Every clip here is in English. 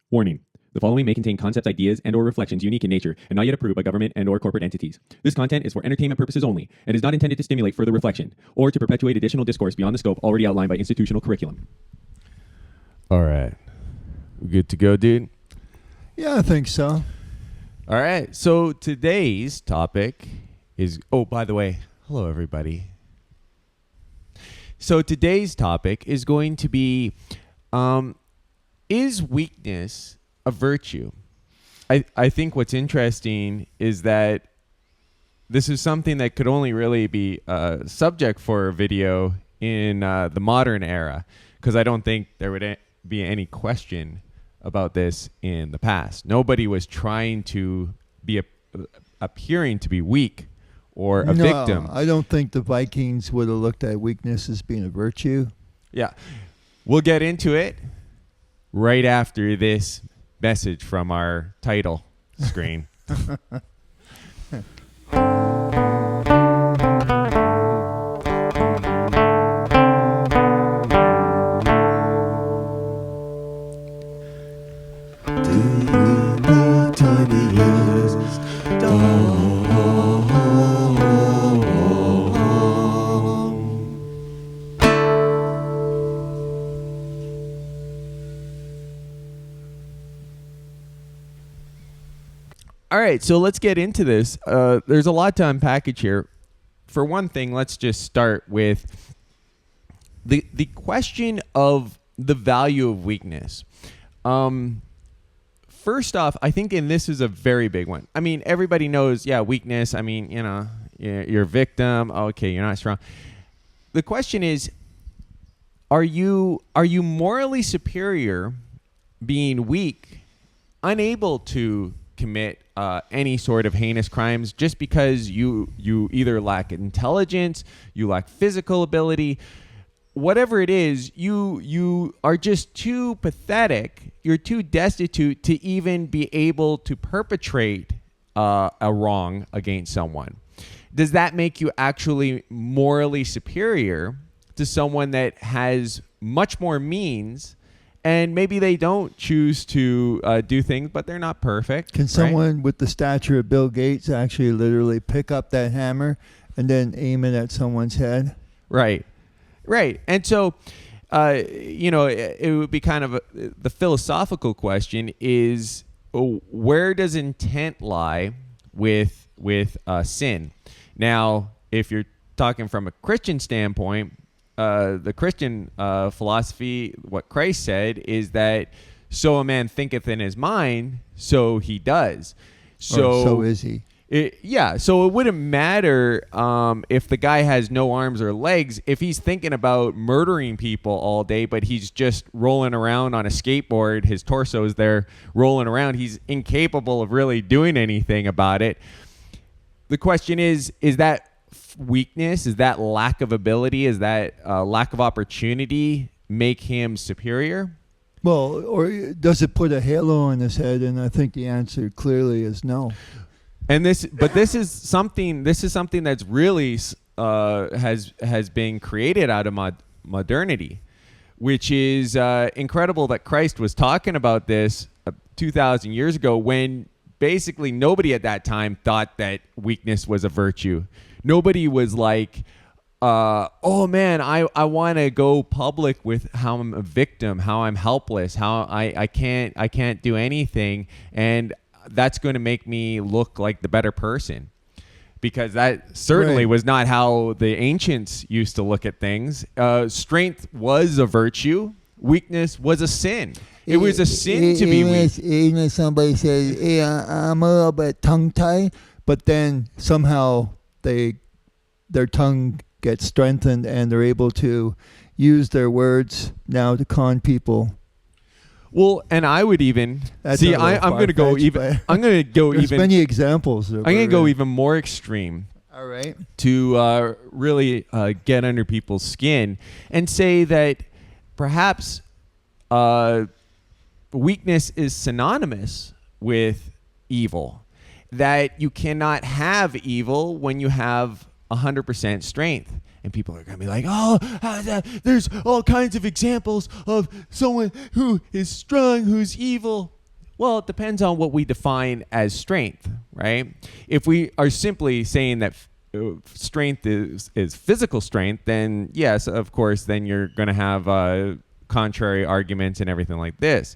Warning. The following may contain concepts, ideas, and/or reflections unique in nature and not yet approved by government and/or corporate entities. This content is for entertainment purposes only and is not intended to stimulate further reflection or to perpetuate additional discourse beyond the scope already outlined by institutional curriculum. All right. We good to go, dude? Yeah, I think so. All right. So today's topic is... Oh, by the way, hello, everybody. So today's topic is going to be... is weakness a virtue? I think what's interesting is that this is something that could only really be a subject for a video in the modern era, because I don't think there would be any question about this in the past. Nobody was trying to be appearing to be weak or a victim. I don't think the Vikings would have looked at weakness as being a virtue. Yeah. We'll get into it right after this message from our title screen. All right, so let's get into this. There's a lot to unpackage here. For one thing, let's just start with the question of the value of weakness. First off, I think, and this is a very big one. I mean, everybody knows, weakness. I mean, you're a victim. Okay, you're not strong. The question is, are you morally superior being weak, unable to commit any sort of heinous crimes just because you either lack intelligence, you lack physical ability, whatever it is, you are just too pathetic, you're too destitute to even be able to perpetrate a wrong against someone. Does that make you actually morally superior to someone that has much more means? And maybe they don't choose to do things, but they're not perfect. Can someone with the stature of Bill Gates actually literally pick up that hammer and then aim it at someone's head? Right. And so, it would be kind of the philosophical question is, where does intent lie with sin? Now, if you're talking from a Christian standpoint, the Christian philosophy, what Christ said is that so a man thinketh in his mind, so he does. So is he. So it wouldn't matter if the guy has no arms or legs. If he's thinking about murdering people all day, but he's just rolling around on a skateboard, his torso is there rolling around, he's incapable of really doing anything about it. The question is that weakness? Is that lack of ability? Is that lack of opportunity make him superior? Well, or does it put a halo on his head? And I think the answer clearly is no. And this is something that's really has been created out of modernity, which is incredible that Christ was talking about this 2,000 years ago, when basically nobody at that time thought that weakness was a virtue. Nobody was like, oh man, I want to go public with how I'm a victim, how I'm helpless, how I can't do anything, and that's going to make me look like the better person. Because that certainly was not how the ancients used to look at things. Strength was a virtue. Weakness was a sin. It was a sin to be weak. Even somebody says, I'm a little bit tongue-tied, but then somehow their tongue gets strengthened and they're able to use their words now to con people. Well, and I would even see. I'm going to go even. I'm going to go there's even. Many examples. I'm going to go even more extreme. All right. To really get under people's skin and say that perhaps weakness is synonymous with evil. That you cannot have evil when you have 100% strength. And people are going to be like, there's all kinds of examples of someone who is strong, who's evil. Well, it depends on what we define as strength, right? If we are simply saying that strength is physical strength, then yes, of course, then you're going to have contrary arguments and everything like this.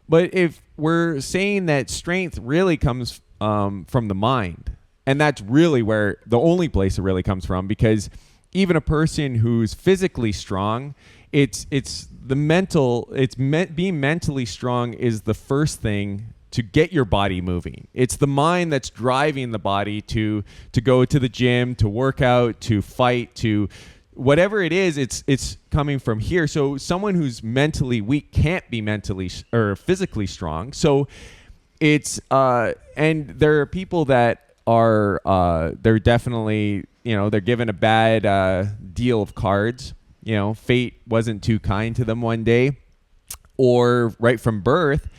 But if we're saying that strength really comes from the mind, and that's really where the only place it really comes from, because even a person who's physically strong, it's the mental, being mentally strong is the first thing to get your body moving. It's the mind that's driving the body to go to the gym, to work out, to fight, to whatever it is. It's coming from here. So someone who's mentally weak can't be mentally or physically strong. So it's and there are people that are they're definitely, they're given a bad deal of cards. Fate wasn't too kind to them one day, or right from birth,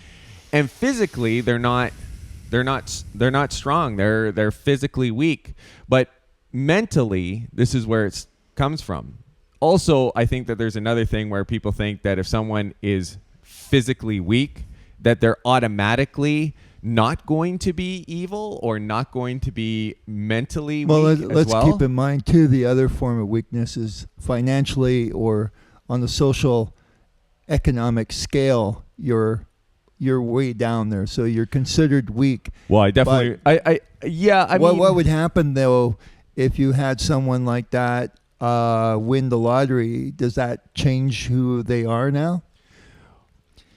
and physically they're not strong. They're physically weak, but mentally this is where it comes from. Also, I think that there's another thing where people think that if someone is physically weak, that they're automatically not going to be evil or not going to be mentally weak let's keep in mind too, the other form of weakness is financially or on the social economic scale, you're way down there, so you're considered weak. Well, I definitely what would happen though if you had someone like that win the lottery? Does that change who they are now?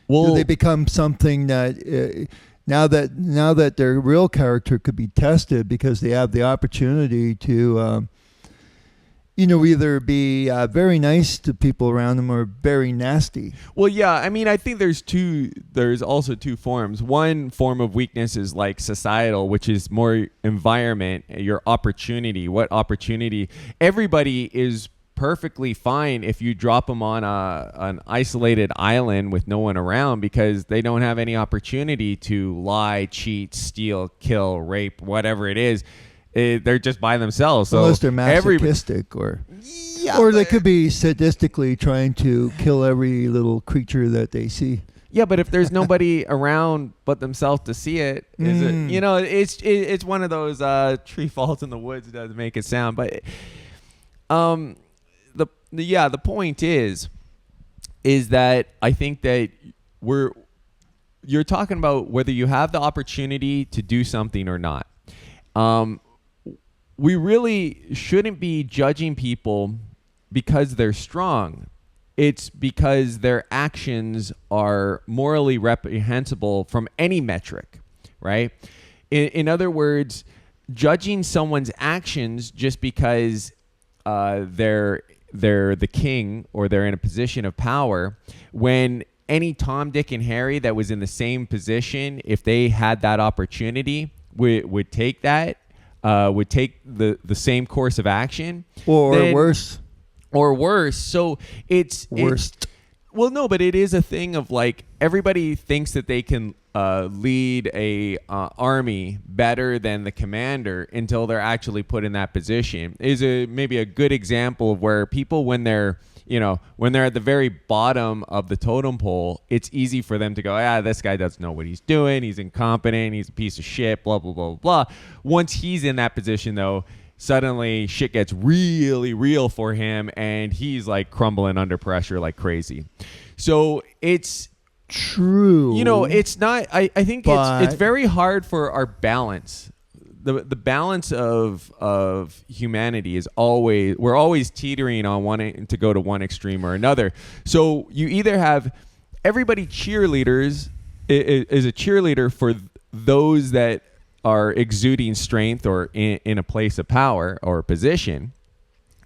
Well, do they become something that now that their real character could be tested because they have the opportunity to, either be very nice to people around them or very nasty? Well, yeah. I mean, I think there's also two forms. One form of weakness is like societal, which is more environment, your opportunity. What opportunity? Everybody is perfectly fine if you drop them on an isolated island with no one around, because they don't have any opportunity to lie, cheat, steal, kill, rape, whatever it is. They're just by themselves. So unless they're masochistic or they could be sadistically trying to kill every little creature that they see. Yeah, but if there's nobody around but themselves to see it, it's one of those tree falls in the woods doesn't make it sound. But the point is that I think that you're talking about whether you have the opportunity to do something or not. We really shouldn't be judging people because they're strong. It's because their actions are morally reprehensible from any metric, right? In other words, judging someone's actions just because they're the king or they're in a position of power, when any Tom, Dick, and Harry that was in the same position, if they had that opportunity, would take that, would take the same course of action. Or worse. So it's worst. Well, no, but it is a thing of like everybody thinks that they can lead a army better than the commander until they're actually put in that position. Is maybe a good example of where people, when they're at the very bottom of the totem pole, it's easy for them to go, this guy doesn't know what he's doing. He's incompetent. He's a piece of shit, blah, blah, blah, blah. Once he's in that position, though, suddenly shit gets really real for him, and he's like crumbling under pressure like crazy. So it's true. It's not. I think it's very hard for our balance. The balance of humanity is we're always teetering on wanting to go to one extreme or another. So you either have everybody cheerleaders is a cheerleader for those that are exuding strength or in a place of power or position.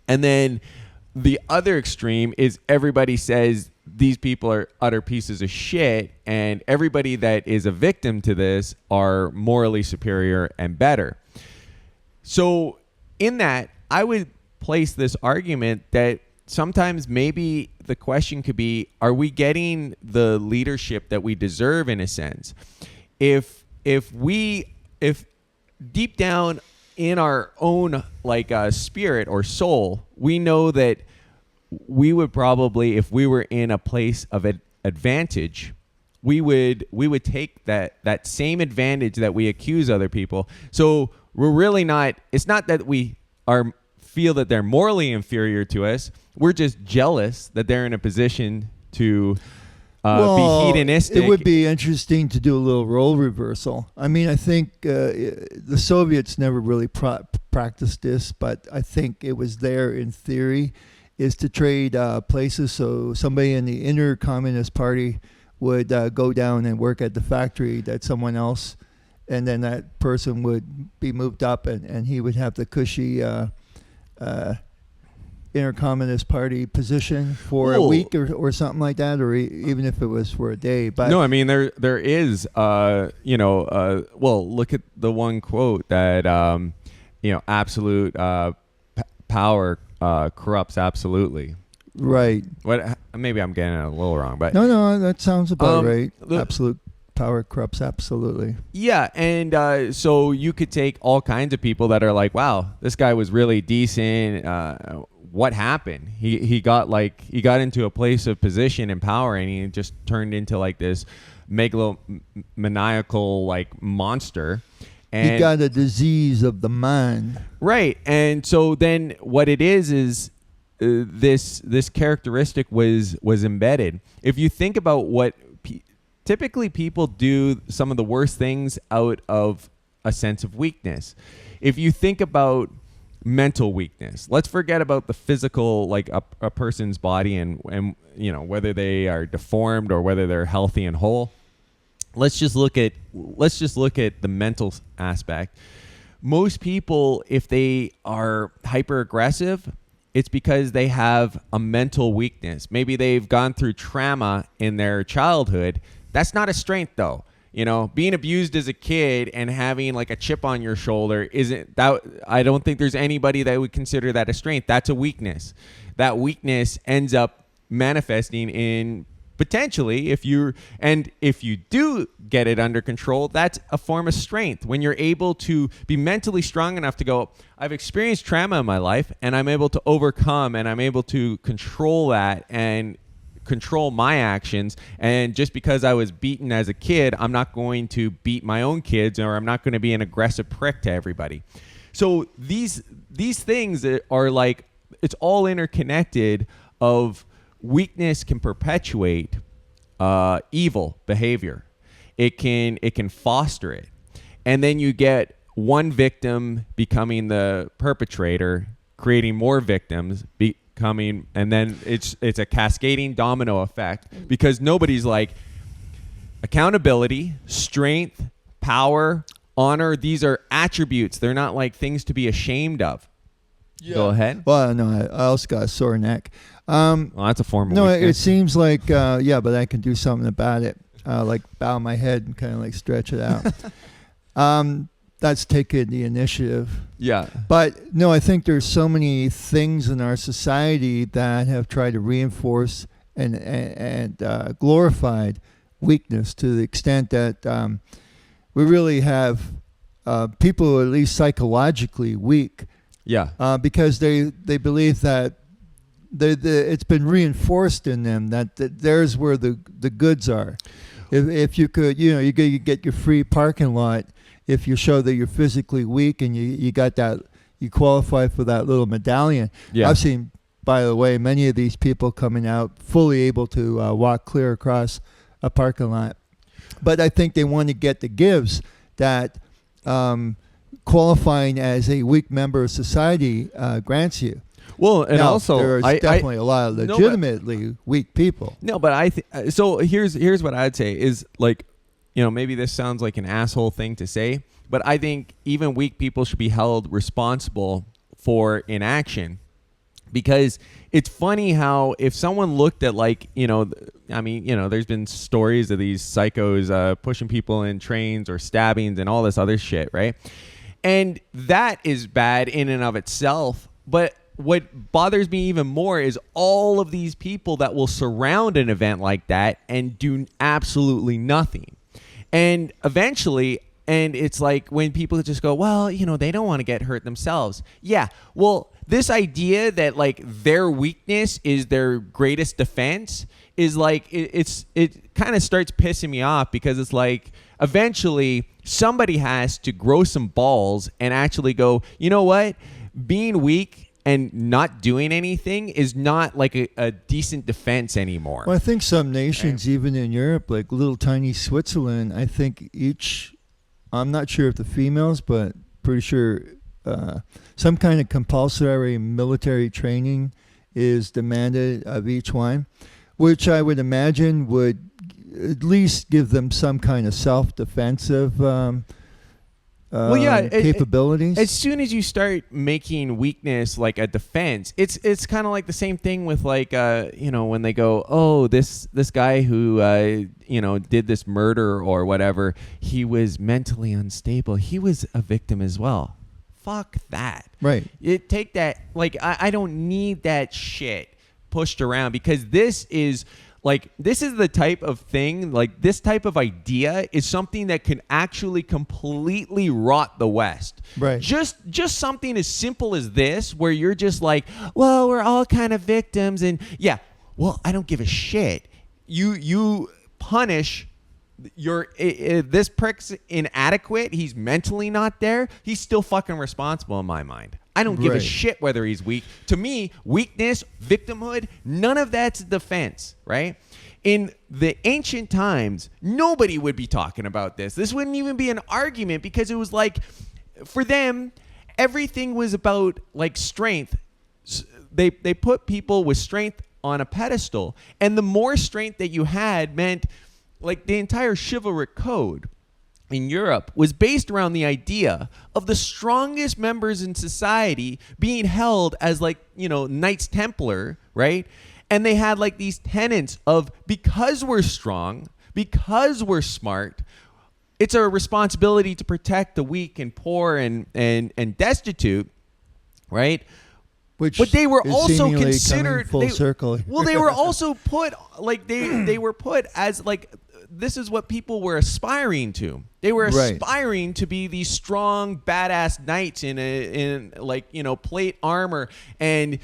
And then the other extreme is everybody says these people are utter pieces of shit, and everybody that is a victim to this are morally superior and better. So in that, I would place this argument that sometimes maybe the question could be, are we getting the leadership that we deserve in a sense? If deep down in our own spirit or soul, we know that we would probably, if we were in a place of advantage we would take that same advantage that we accuse other people. So we're really not. It's not that we feel that they're morally inferior to us. We're just jealous that they're in a position to be hedonistic. It would be interesting to do a little role reversal. I mean, I think the Soviets never really practiced this, but I think it was there in theory, is to trade places. So somebody in the inner Communist Party would go down and work at the factory that someone else, and then that person would be moved up, and he would have the cushy inner Communist Party position for a week or something like that, or even if it was for a day. But no, I mean there is well, look at the one quote that absolute power corrupts absolutely. Right. What? Maybe I'm getting it a little wrong, but no, that sounds about right. Absolute power corrupts absolutely. Yeah, and so you could take all kinds of people that are like, wow, this guy was really decent. What happened? He got into a place of position and power, and he just turned into like this megalomaniacal like monster. And he got a disease of the mind. Right, and so then what it is this characteristic was embedded. If you think about what typically people do, some of the worst things out of a sense of weakness. If you think about mental weakness, let's forget about the physical, like a person's body and whether they are deformed or whether they're healthy and whole. Let's just look at the mental aspect. Most people, if they are hyper aggressive, it's because they have a mental weakness. Maybe they've gone through trauma in their childhood. That's not a strength, though. Being abused as a kid and having like a chip on your shoulder isn't that. I don't think there's anybody that would consider that a strength. That's a weakness. That weakness ends up manifesting in potentially, if you do get it under control, that's a form of strength. When you're able to be mentally strong enough to go, I've experienced trauma in my life and I'm able to overcome and I'm able to control that and control my actions. And just because I was beaten as a kid, I'm not going to beat my own kids, or I'm not going to be an aggressive prick to everybody. So these things are like, it's all interconnected. Of weakness can perpetuate evil behavior. It can foster it, and then you get one victim becoming the perpetrator, creating more victims becoming, and then it's a cascading domino effect, because nobody's like, accountability, strength, power, honor, these are attributes. They're not like things to be ashamed of. Yeah. Go ahead. Well, no, I also got a sore neck. Well, that's a form of no, weakness. it seems like, but I can do something about it. Like bow my head and kind of like stretch it out. That's taking the initiative. Yeah. But no, I think there's so many things in our society that have tried to reinforce and glorified weakness to the extent that we really have people who are at least psychologically weak. Yeah. Because they believe that it's been reinforced in them that there's where the goods are. If you could, you get your free parking lot if you show that you're physically weak and you got that, you qualify for that little medallion. Yeah. I've seen, by the way, many of these people coming out fully able to walk clear across a parking lot. But I think they want to get the gives that qualifying as a weak member of society grants you. Well, and now, also there's definitely a lot of legitimately weak people. No, but so here's what I'd say is, like, maybe this sounds like an asshole thing to say, but I think even weak people should be held responsible for inaction, because it's funny how if someone looked at there's been stories of these psychos pushing people in trains or stabbings and all this other shit, right? And that is bad in and of itself, but what bothers me even more is all of these people that will surround an event like that and do absolutely nothing. And eventually, and it's like when people just go, well, they don't want to get hurt themselves. Yeah, well, this idea that like their weakness is their greatest defense is like it kind of starts pissing me off because it's like eventually somebody has to grow some balls and actually go, you know what? Being weak and not doing anything is not like a decent defense anymore. Well, I think some nations, even in Europe, like little tiny Switzerland, I think I'm not sure if the females, but pretty sure some kind of compulsory military training is demanded of each one, which I would imagine would at least give them some kind of self-defensive capabilities. As soon as you start making weakness like a defense, it's kind of like the same thing with like when they go, oh, this guy who did this murder or whatever, he was mentally unstable. He was a victim as well. Fuck that. Right. Take that. Like I don't need that shit pushed around because this is the type of thing, like this type of idea is something that can actually completely rot the West. Right. Just something as simple as this, where you're just like, well, we're all kind of victims. And yeah, well, I don't give a shit. You punish this prick's inadequate. He's mentally not there. He's still fucking responsible in my mind. I don't give a shit whether he's weak. To me, weakness, victimhood, none of that's defense, right? In the ancient times, nobody would be talking about this. This wouldn't even be an argument because it was like, for them, everything was about like strength. They put people with strength on a pedestal. And the more strength that you had meant like the entire chivalric code in Europe was based around the idea of the strongest members in society being held as like, Knights Templar, right? And they had like these tenets of because we're strong, because we're smart, it's our responsibility to protect the weak and poor and destitute, right? But they were also considered full circle. Well, they were also put like they were put as like this is what people were aspiring to. They were aspiring to be these strong, badass knights in plate armor and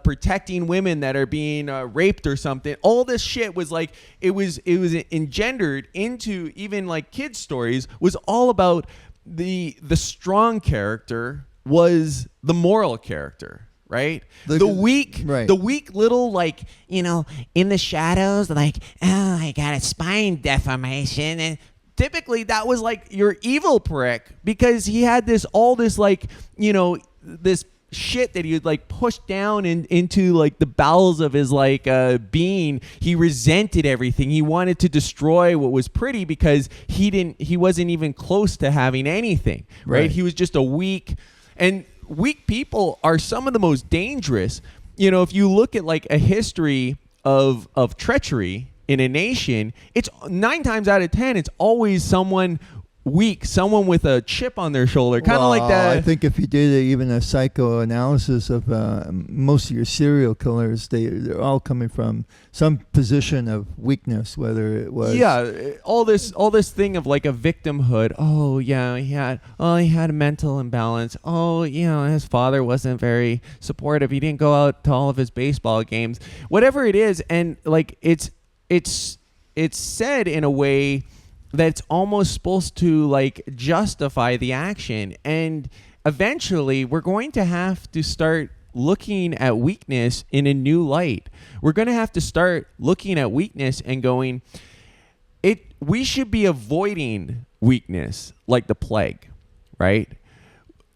protecting women that are being raped or something. All this shit was like it was engendered into even like kids' stories was all about the strong character was the moral character. Right? The weak little, like, in the shadows, like, oh, I got a spine deformation. And typically that was like your evil prick because he had this shit that he would like push down into like the bowels of his like being. He resented everything. He wanted to destroy what was pretty because he wasn't even close to having anything. Right? He was just a weak people are some of the most dangerous. If you look at like a history of treachery in a nation, it's 9 times out of 10, it's always someone weak, someone with a chip on their shoulder, kind of like that. I think if you did even a psychoanalysis of most of your serial killers, they're all coming from some position of weakness, whether it was all this thing of like a victimhood. Oh yeah, he had a mental imbalance. Oh, his father wasn't very supportive. He didn't go out to all of his baseball games. Whatever it is, and like it's said in a way that's almost supposed to like justify the action. And eventually we're going to have to start looking at weakness in a new light. We're going to have to start looking at weakness and going, we should be avoiding weakness like the plague, right?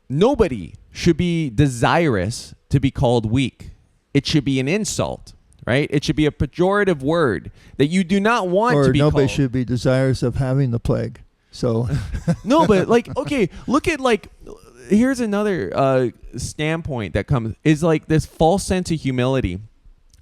Nobody should be desirous to be called weak. It should be an insult. Right? It should be a pejorative word that you do not want to be called. Or nobody should be desirous of having the plague. So no, but like, okay, look at like, here's another standpoint that comes is like this false sense of humility.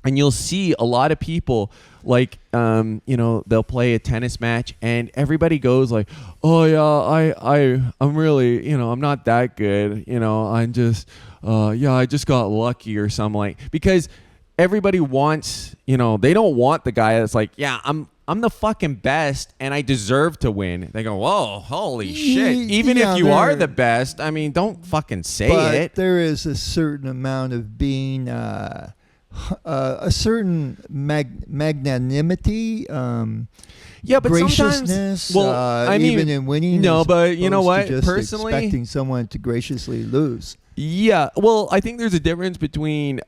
And you'll see a lot of people like, they'll play a tennis match and everybody goes like, oh yeah, I'm really, I'm not that good. I'm just, I just got lucky or something like, because everybody wants, they don't want the guy that's like, yeah, I'm the fucking best and I deserve to win. They go, whoa, holy shit. Even if you are the best, I mean, don't fucking say it. There is a certain amount of being a certain magnanimity. Yeah, but graciousness. sometimes, well, I mean, even in winning. no, as but you know opposed to what? just Personally, expecting someone to graciously lose. yeah. Well, I think there's a difference between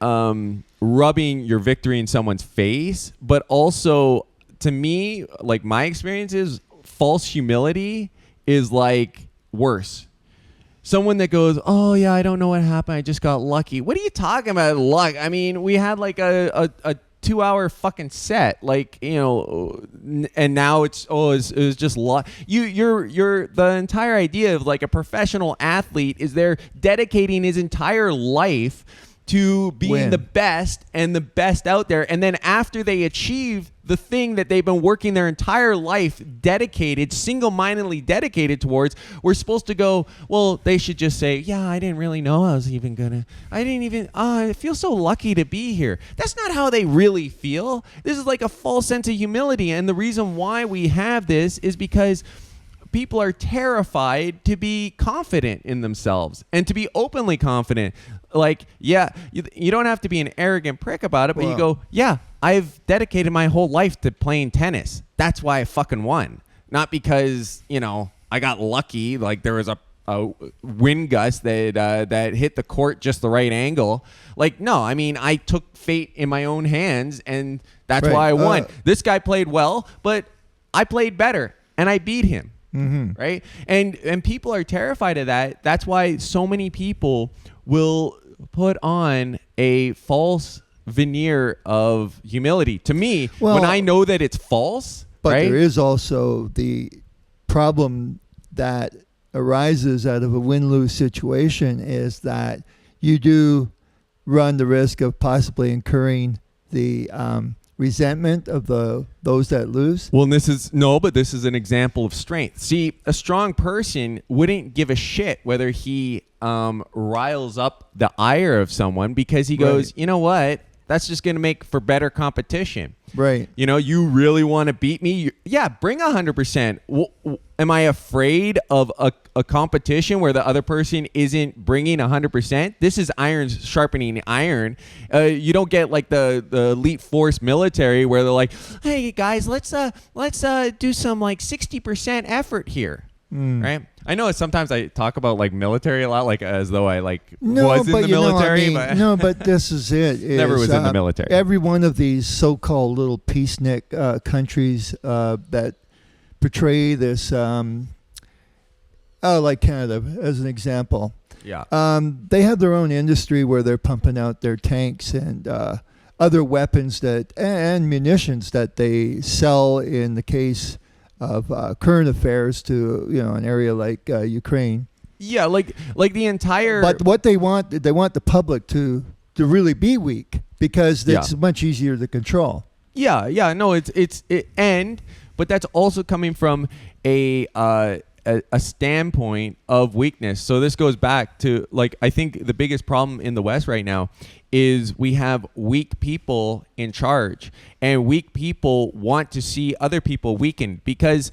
rubbing your victory in someone's face, but also, to me, like my experience is false humility is like worse. Someone that goes, oh yeah, I don't know what happened. I just got lucky. What are you talking about, luck? I mean, we had like a 2-hour fucking set, like, you know, and now it was just luck. You're the entire idea of like a professional athlete is they're dedicating his entire life to being the best and the best out there, and then after they achieve the thing that they've been working their entire life single-mindedly dedicated towards, we're supposed to go, well, they should just say, yeah, I didn't really know I feel so lucky to be here. That's not how they really feel. This is like a false sense of humility, and the reason why we have this is because people are terrified to be confident in themselves and to be openly confident. Like, yeah, you don't have to be an arrogant prick about it, but you go, yeah, I've dedicated my whole life to playing tennis. That's why I fucking won. Not because, you know, I got lucky. Like there was a wind gust that hit the court just the right angle. Like, no, I mean, I took fate in my own hands, and that's why I won. This guy played well, but I played better, and I beat him. Mm-hmm. Right? And people are terrified of that. That's why so many people will put on a false veneer of humility. To me, when I know that it's false, but right? There is also the problem that arises out of a win-lose situation is that you do run the risk of possibly incurring the resentment of those that lose. Well, this is an example of strength. See, a strong person wouldn't give a shit whether he riles up the ire of someone, because he goes, you know what? That's just going to make for better competition. Right. You know, you really want to beat me? Yeah, bring 100%. Am I afraid of a competition where the other person isn't bringing 100%? This is iron sharpening iron. You don't get like the elite force military where they're like, hey guys, let's do some like 60% effort here. Right? I know sometimes I talk about like military a lot, like as though I was in the military. But no, but this is it. Never was in the military. Every one of these so-called little peacenik countries that portray this, like Canada as an example. Yeah. They have their own industry where they're pumping out their tanks and other weapons and munitions that they sell in the case of current affairs to an area like Ukraine. Yeah, like the entire. But what they want the public to really be weak, because it's much easier to control. Yeah, no, but that's also coming from a standpoint of weakness. So this goes back to, like, I think the biggest problem in the West right now is we have weak people in charge, and weak people want to see other people weakened because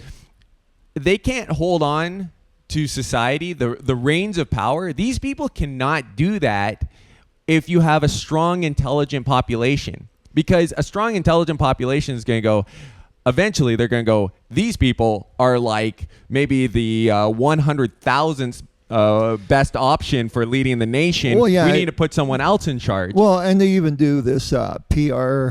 they can't hold on to society, the reins of power. These people cannot do that if you have a strong, intelligent population, because a strong, intelligent population is going to go, eventually they're going to go, these people are like maybe the 100,000th best option for leading the nation. Well, yeah, we need to put someone else in charge. Well, and they even do this PR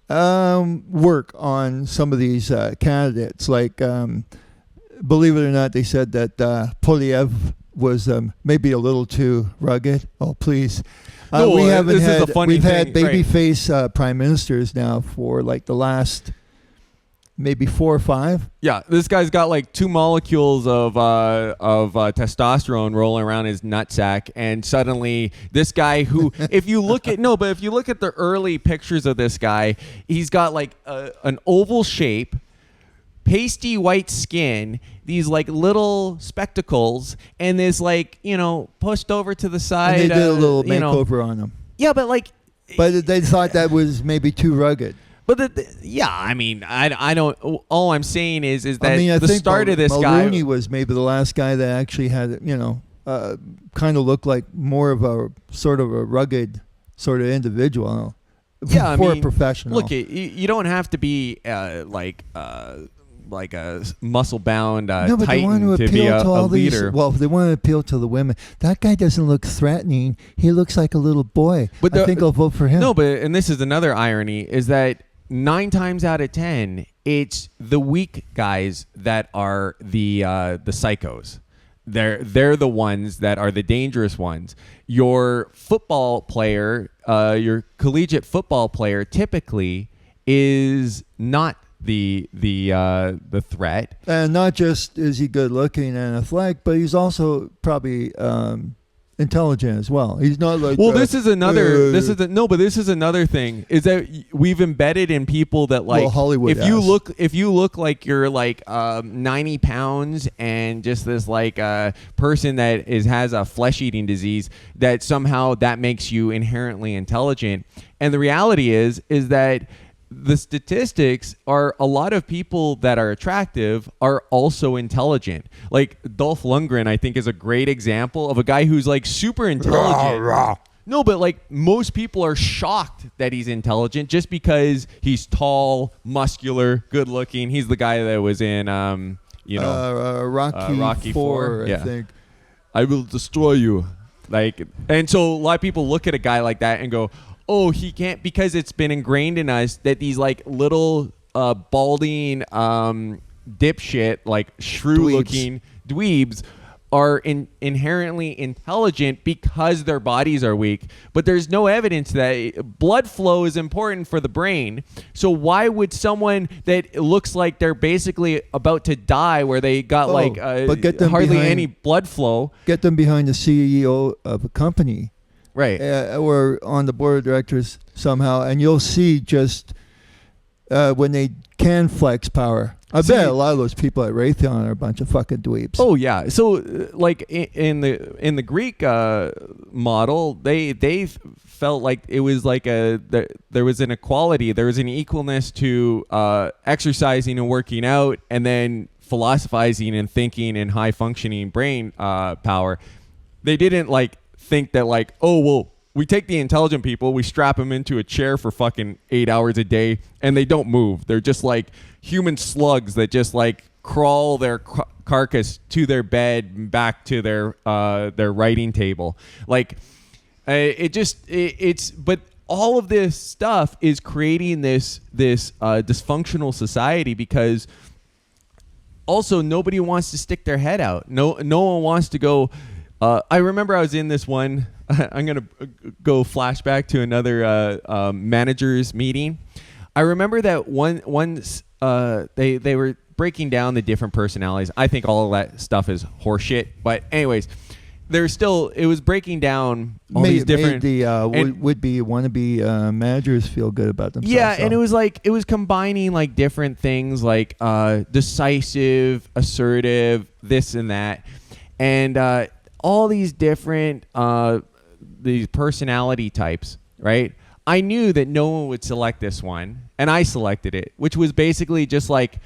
work on some of these candidates. Like, believe it or not, they said that Polyev was maybe a little too rugged. Oh, please. No, we've had babyface prime ministers now for like the last maybe 4 or 5. Yeah, this guy's got like 2 molecules of testosterone rolling around his nutsack, and suddenly this guy who, if you look at the early pictures of this guy, he's got like an oval shape, pasty white skin, these like little spectacles, and this like, pushed over to the side. And they did a little makeover on him. Yeah, but they thought that was maybe too rugged. But I don't. All I'm saying is that I the think start of this guy. Mulroney was maybe the last guy that actually had kind of looked like more of a sort of a rugged sort of individual. Yeah, I for mean, a professional. Look, you don't have to be like a muscle bound no, but they want titan to to be appeal a to all these. leader. Well, they want to appeal to the women. That guy doesn't look threatening. He looks like a little boy. But I think I'll vote for him. No, but and this is another irony is that 9 times out of 10, it's the weak guys that are the psychos. They're the ones that are the dangerous ones. Your football player, your collegiate football player, typically is not the threat. And not just is he good looking and athletic, but he's also probably intelligent as well. He's not like but this is another thing is that we've embedded in people that like Hollywood if you look like you're like 90 pounds and just this like person that has a flesh eating disease, that somehow that makes you inherently intelligent. And the reality is that the statistics are a lot of people that are attractive are also intelligent. Like Dolph Lundgren, I think, is a great example of a guy who's like super intelligent. No, but like most people are shocked that he's intelligent just because he's tall, muscular, good looking. He's the guy that was in, Rocky IV, I think. I will destroy you. Like, and so a lot of people look at a guy like that and go, oh, he can't, because it's been ingrained in us that these like little balding dipshit, like shrew-looking dweebs are inherently intelligent because their bodies are weak. But there's no evidence that blood flow is important for the brain. So why would someone that looks like they're basically about to die, where they got but get them hardly behind, any blood flow, get them behind the CEO of a company? Right. Or on the board of directors somehow, and you'll see just when they can flex power. I bet a lot of those people at Raytheon are a bunch of fucking dweebs. Oh yeah. So like in the Greek model, they felt like it was like there was an equality, there was an equalness to exercising and working out, and then philosophizing and thinking and high functioning brain power. They didn't like think that like, oh well, we take the intelligent people, we strap them into a chair for fucking 8 hours a day, and they don't move. They're just like human slugs that just like crawl their carcass to their bed and back to their writing table. Like it's but all of this stuff is creating this dysfunctional society, because also nobody wants to stick their head out. No one wants to go. I remember I was in this one. I'm going to go flashback to another managers meeting. I remember that once they were breaking down the different personalities. I think all of that stuff is horseshit. But anyways, it was breaking down all these different. Made the would-be, wannabe managers feel good about themselves. Yeah, and it was combining like different things like decisive, assertive, this and that. And all these different these personality types, right? I knew that no one would select this one, and I selected it, which was basically just like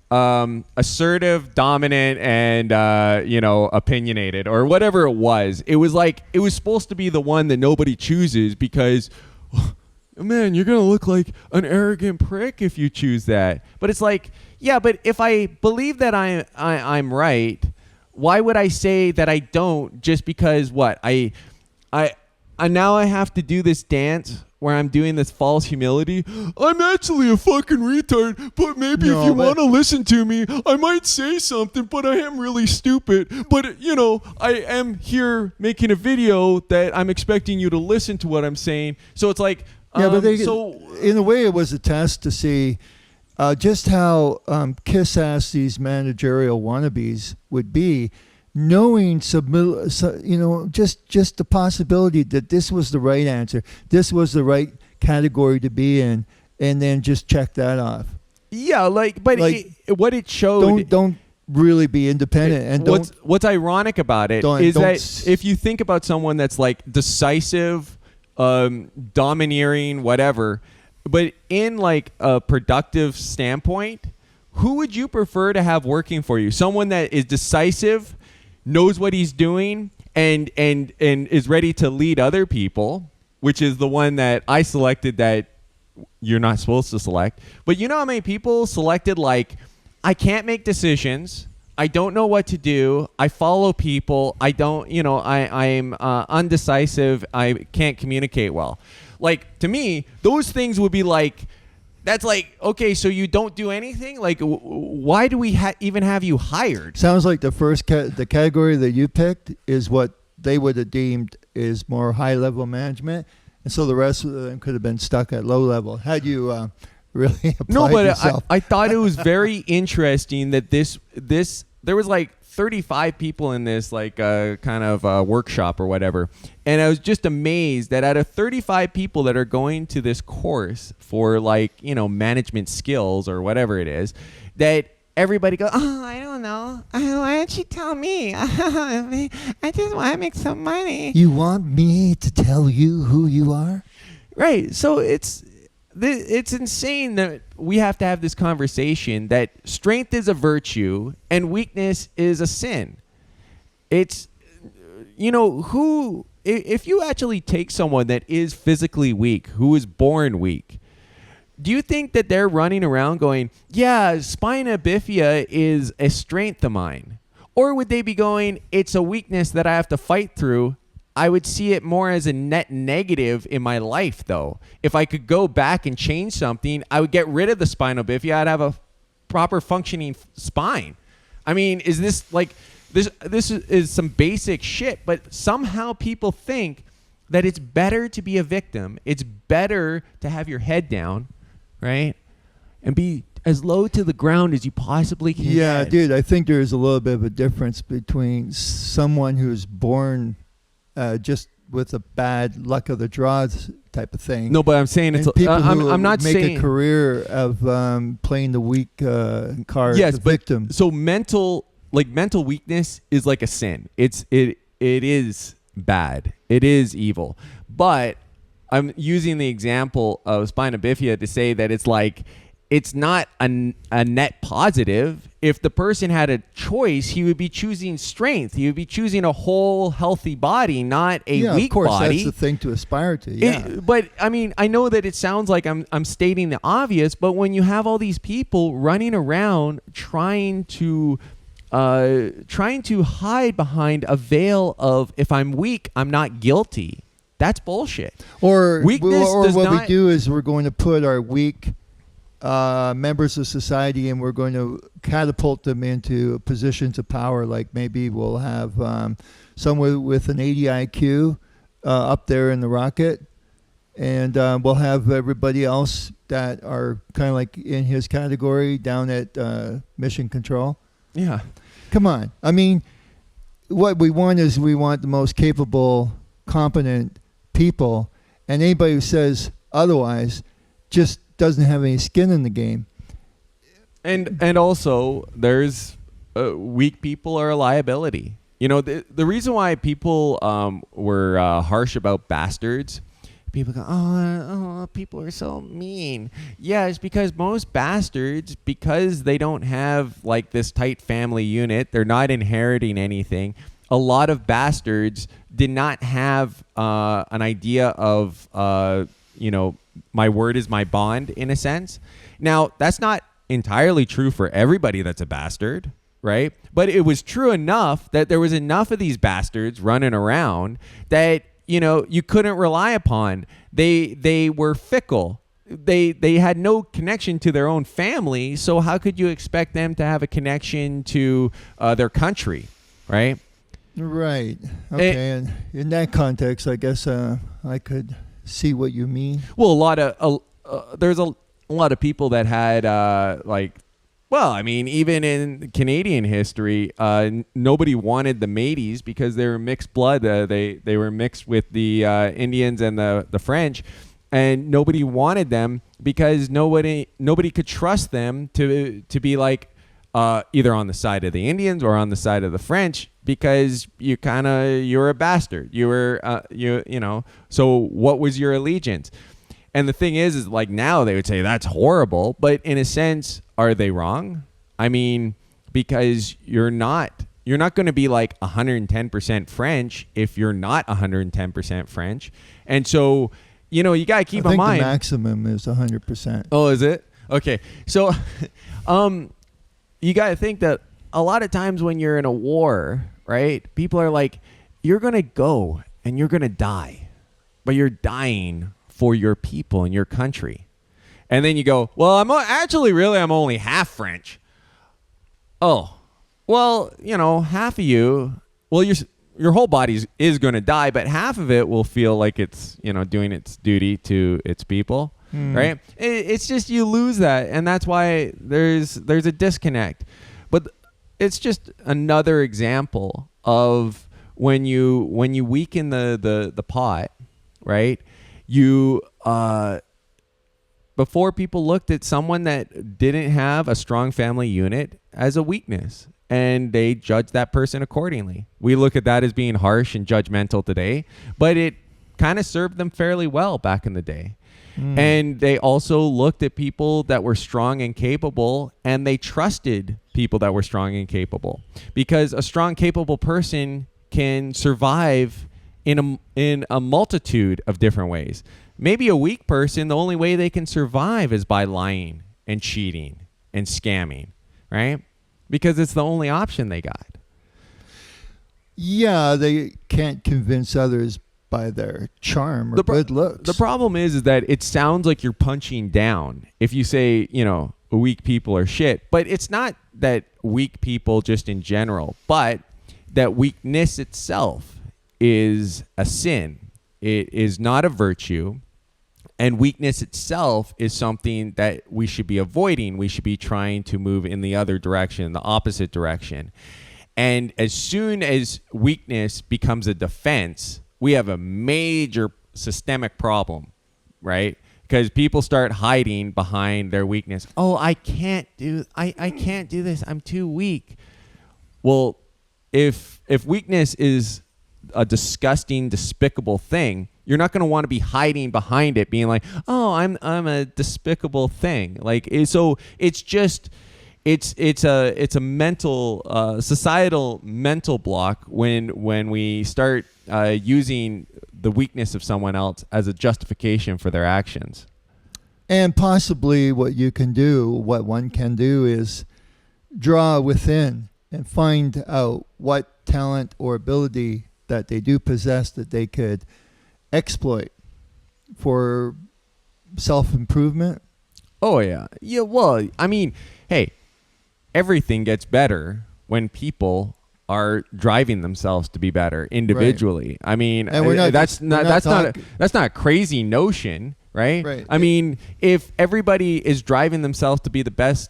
assertive, dominant, and opinionated, or whatever it was. It was like it was supposed to be the one that nobody chooses because, man, you're gonna look like an arrogant prick if you choose that. But it's like, yeah, but if I believe that I'm right, why would I say that I don't just because what? I now I have to do this dance where I'm doing this false humility. I'm actually a fucking retard, but maybe if you want to listen to me, I might say something, but I am really stupid. But, I am here making a video that I'm expecting you to listen to what I'm saying. So it's like, in a way it was a test to see just how kiss-ass these managerial wannabes would be, knowing just the possibility that this was the right answer, this was the right category to be in, and then just check that off. Yeah, what it showed. Don't really be independent. And what's ironic about it is that if you think about someone that's like decisive, domineering, whatever. But in like a productive standpoint, who would you prefer to have working for you? Someone that is decisive, knows what he's doing, and is ready to lead other people, which is the one that I selected that you're not supposed to select. But you know how many people selected like, I can't make decisions. I don't know what to do. I follow people. I don't, I'm undecisive. I can't communicate well. Like, to me, those things would be like, that's like, okay, so you don't do anything? Like, why do we even have you hired? Sounds like the first the category that you picked is what they would have deemed is more high-level management. And so the rest of them could have been stuck at low level. Had you really applied yourself? I thought it was very interesting that this there was like 35 people in this like kind of workshop or whatever, and I was just amazed that out of 35 people that are going to this course for like management skills or whatever it is, that everybody goes, oh, I don't know, why don't you tell me? I just want to make some money. You want me to tell you who you are? Right. So it's insane that we have to have this conversation that strength is a virtue and weakness is a sin. It's, if you actually take someone that is physically weak, who is born weak, do you think that they're running around going, yeah, spina bifida is a strength of mine? Or would they be going, it's a weakness that I have to fight through? I would see it more as a net negative in my life, though. If I could go back and change something, I would get rid of the spinal bifida. I'd have a proper functioning spine. I mean, is this like this is some basic shit, but somehow people think that it's better to be a victim. It's better to have your head down, right? And be as low to the ground as you possibly can. Yeah, get. dude, I think there's a little bit of a difference between someone who's born just with a bad luck of the draws type of thing. No, but I'm saying it's. People who I'm not make saying a career of playing the weak card, yes, the victim. So mental weakness is like a sin. It is bad. It is evil. But I'm using the example of spina bifida to say that it's like it's not a net positive. If the person had a choice, he would be choosing strength. He would be choosing a whole healthy body, not a weak body. Of course, that's the thing to aspire to. Yeah. But I mean, I know that it sounds like I'm stating the obvious, but when you have all these people running around trying to hide behind a veil of, if I'm weak, I'm not guilty. That's bullshit. Or weakness does what not, we do is we're going to put our weak members of society and we're going to catapult them into positions of power. Like maybe we'll have someone with an 80 IQ up there in the rocket, and we'll have everybody else that are kind of like in his category down at mission control. Yeah. Come on. I mean, what we want is we want the most capable, competent people, and anybody who says otherwise just doesn't have any skin in the game. And also, there's weak people are a liability. The reason why people were harsh about bastards, people go, oh, people are so mean. Yeah, it's because most bastards, because they don't have like this tight family unit, they're not inheriting anything. A lot of bastards did not have an idea of, my word is my bond, in a sense. Now, that's not entirely true for everybody that's a bastard, right? But it was true enough that there was enough of these bastards running around that, you couldn't rely upon. They were fickle. They had no connection to their own family, so how could you expect them to have a connection to their country, right? Right. Okay. And in that context, I guess I could see what you mean. Well, there's a lot of people that had even in Canadian history, nobody wanted the Métis because they were mixed blood. They were mixed with the Indians and the French, and nobody wanted them because nobody could trust them to be like either on the side of the Indians or on the side of the French, because you're a bastard. You were So what was your allegiance? And the thing is like now they would say that's horrible, but in a sense, are they wrong? I mean, because you're not You're not going to be like 110% French if you're not 110% French. And so, you know, you got to keep in mind. The maximum is 100%. Oh, is it? Okay. So, you got to think that a lot of times when you're in a war, right, people are like, you're going to go and you're going to die, but you're dying for your people and your country. And then you go, well, I'm only half French. Oh, well, you know, half of you, well, your whole body is going to die, but half of it will feel like it's, you know, doing its duty to its people, right? It's just you lose that, and that's why there's a disconnect. But it's just another example of when you weaken the pot, right? You before people looked at someone that didn't have a strong family unit as a weakness, and they judged that person accordingly. We look at that as being harsh and judgmental today, but it kind of served them fairly well back in the day. And they also looked at people that were strong and capable, and they trusted people that were strong and capable, because a strong, capable person can survive in a multitude of different ways. Maybe a weak person, the only way they can survive is by lying and cheating and scamming, right? Because it's the only option they got. Yeah, they can't convince others by their charm or good looks. The problem is that it sounds like you're punching down if you say, you know, weak people are shit. But it's not that weak people just in general, but that weakness itself is a sin. It is not a virtue. And weakness itself is something that we should be avoiding. We should be trying to move in the other direction, the opposite direction. And as soon as weakness becomes a defense, we have a major systemic problem, right? Because people start hiding behind their weakness. Oh, I can't do this. I'm too weak. Well, if weakness is a disgusting, despicable thing, you're not going to want to be hiding behind it, being like, "Oh, I'm a despicable thing." Like, so it's just it's a mental societal mental block when we start using the weakness of someone else as a justification for their actions. And possibly what one can do is draw within and find out what talent or ability that they do possess that they could exploit for self-improvement. Oh, yeah. Yeah, well, I mean, hey, everything gets better when people are driving themselves to be better individually. Right. I mean, that's not a crazy notion, right? Right. I mean, if everybody is driving themselves to be the best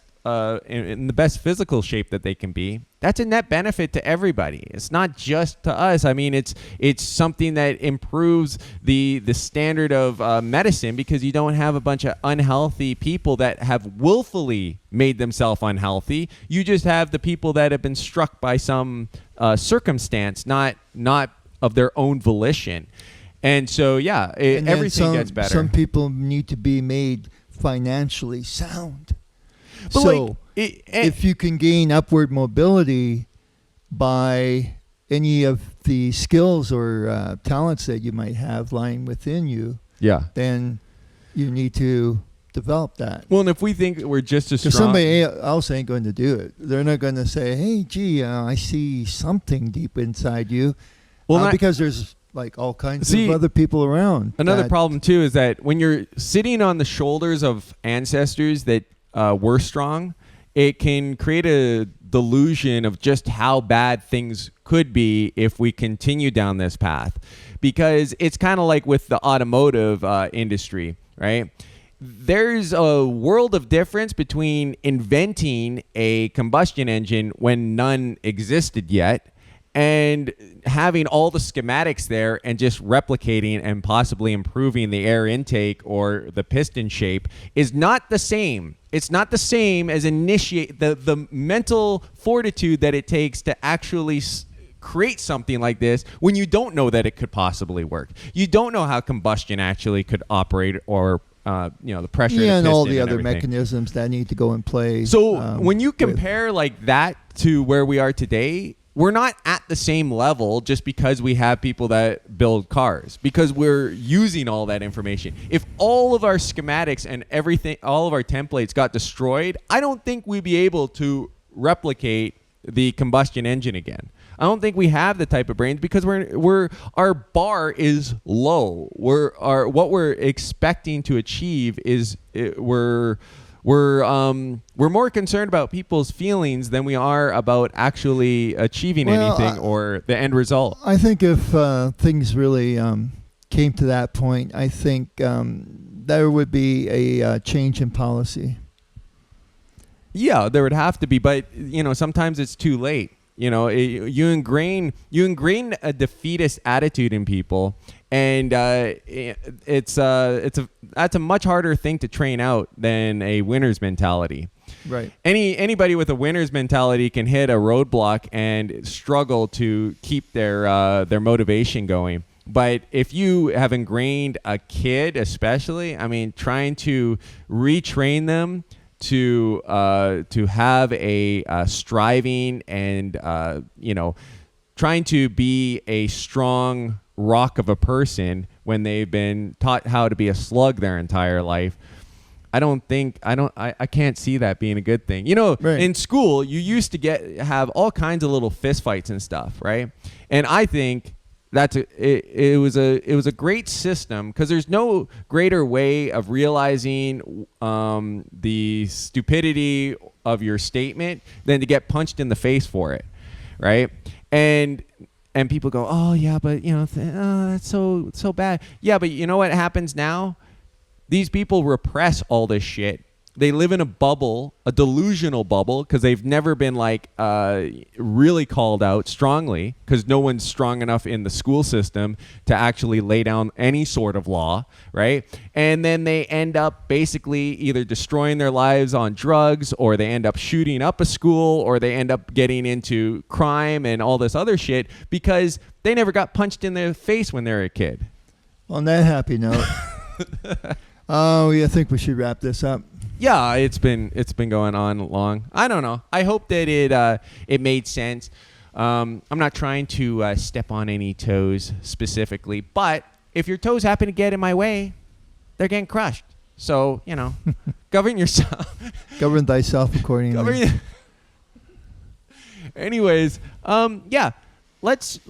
in the best physical shape that they can be, that's a net benefit to everybody. It's not just to us. I mean, it's something that improves the standard of medicine, because you don't have a bunch of unhealthy people that have willfully made themselves unhealthy. You just have the people that have been struck by some circumstance, not of their own volition. And so, yeah, everything gets better. Some people need to be made financially sound. But so if you can gain upward mobility by any of the skills or talents that you might have lying within you, then you need to develop that. Well, and if we think we're just as strong, somebody else ain't going to do it. They're not going to say, "Hey, gee, I see something deep inside you," because there's like all kinds of other people around. Another problem too is that when you're sitting on the shoulders of ancestors that were strong, it can create a delusion of just how bad things could be if we continue down this path. Because it's kind of like with the automotive industry, right? There's a world of difference between inventing a combustion engine when none existed yet, and having all the schematics there and just replicating and possibly improving the air intake or the piston shape is not the same. It's not the same as initiate the mental fortitude that it takes to actually create something like this when you don't know that it could possibly work. You don't know how combustion actually could operate, or the pressure and all the other mechanisms that need to go in play. So when you compare like that to where we are today, we're not at the same level just because we have people that build cars, because we're using all that information. If all of our schematics and everything, all of our templates got destroyed, I don't think we'd be able to replicate the combustion engine again. I don't think we have the type of brains because our bar is low. What we're expecting to achieve is we're more concerned about people's feelings than we are about actually achieving anything or the end result. I think if things really came to that point, I think there would be a change in policy. Yeah, there would have to be, but sometimes it's too late. You ingrain a defeatist attitude in people, and that's a much harder thing to train out than a winner's mentality. Right. Anybody with a winner's mentality can hit a roadblock and struggle to keep their motivation going. But if you have ingrained a kid, especially, trying to retrain them to have a striving and trying to be a strong rock of a person when they've been taught how to be a slug their entire life, I can't see that being a good thing. Right. In school you used to have all kinds of little fist fights and stuff, right? And I think it was a great system because there's no greater way of realizing the stupidity of your statement than to get punched in the face for it, right? And people go, oh yeah, but that's so bad. Yeah, but you know what happens now? These people repress all this shit. They live in a bubble, a delusional bubble, because they've never been really called out strongly, because no one's strong enough in the school system to actually lay down any sort of law, right? And then they end up basically either destroying their lives on drugs, or they end up shooting up a school, or they end up getting into crime and all this other shit because they never got punched in the face when they were a kid. On that happy note, I think we should wrap this up. Yeah, it's been going on long. I don't know. I hope that it made sense. I'm not trying to step on any toes specifically, but if your toes happen to get in my way, they're getting crushed. So govern yourself. Govern thyself accordingly. Anyways, yeah, let's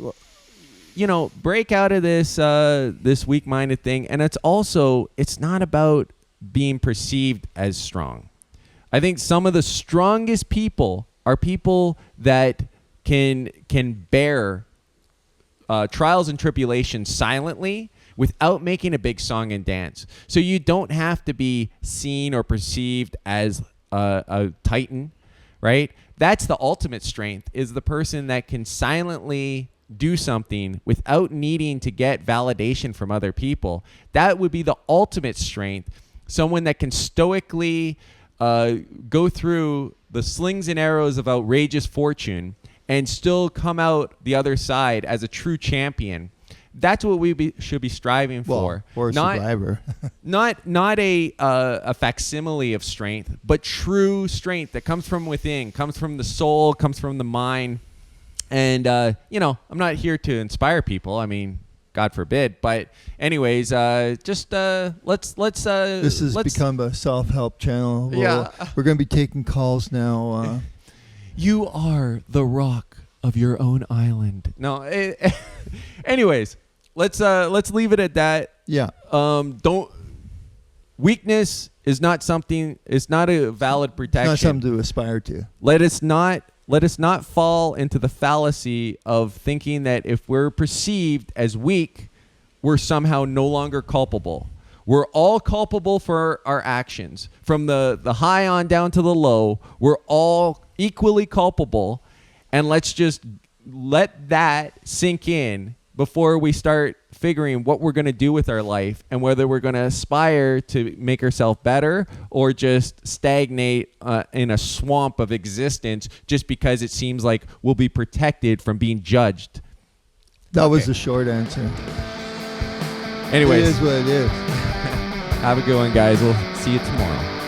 break out of this weak-minded thing, and it's not about being perceived as strong. I think some of the strongest people are people that can bear trials and tribulations silently without making a big song and dance. So you don't have to be seen or perceived as a titan, right? That's the ultimate strength, is the person that can silently do something without needing to get validation from other people. That would be the ultimate strength. Someone that can stoically go through the slings and arrows of outrageous fortune and still come out the other side as a true champion. That's what we should be striving for. Or a survivor. not a facsimile of strength, but true strength that comes from within, comes from the soul, comes from the mind. And I'm not here to inspire people. God forbid. But anyways, let's This has become a self-help channel. We're going to be taking calls now. You are the rock of your own island. No. Anyways, let's leave it at that. Yeah. Weakness is not something. It's not a valid protection. It's not something to aspire to. Let us not fall into the fallacy of thinking that if we're perceived as weak, we're somehow no longer culpable. We're all culpable for our actions. From the high on down to the low, we're all equally culpable. And let's just let that sink in before we start figuring what we're going to do with our life and whether we're going to aspire to make ourselves better or just stagnate in a swamp of existence just because it seems like we'll be protected from being judged. That was the short answer. Anyways. It is what it is. Have a good one, guys. We'll see you tomorrow.